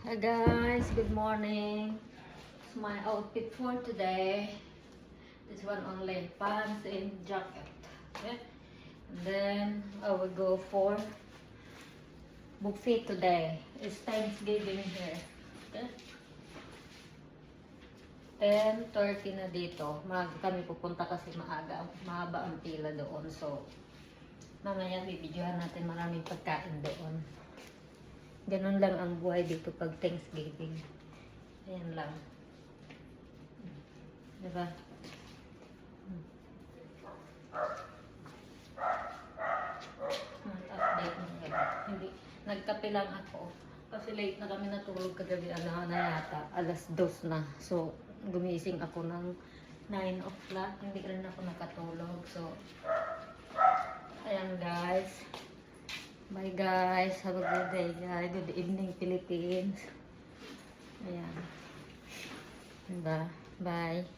Hi guys, good morning. It's my outfit for today. This one only pants and jacket. Okay? And then I will go for buffet today. It's Thanksgiving here. Okay? 10:30 na dito. Maaga kami pupunta kasi maaga. Mahaba ang pila doon. So, mamaya bibidyohan natin maraming pagkain doon. Ganun lang ang buhay dito pag Thanksgiving. Ayan lang. Diba? Update mo gabi. Hindi. Nagkape lang ako. Kasi late na kami natulog kagabi. Ano na yata. 2:00 na. So, gumising ako ng 9 o'clock. Hindi rin ako nakatulog. So, ayan guys. Bye guys. Have a good day guys. Good evening Philippines. Ayan. Diba? Bye.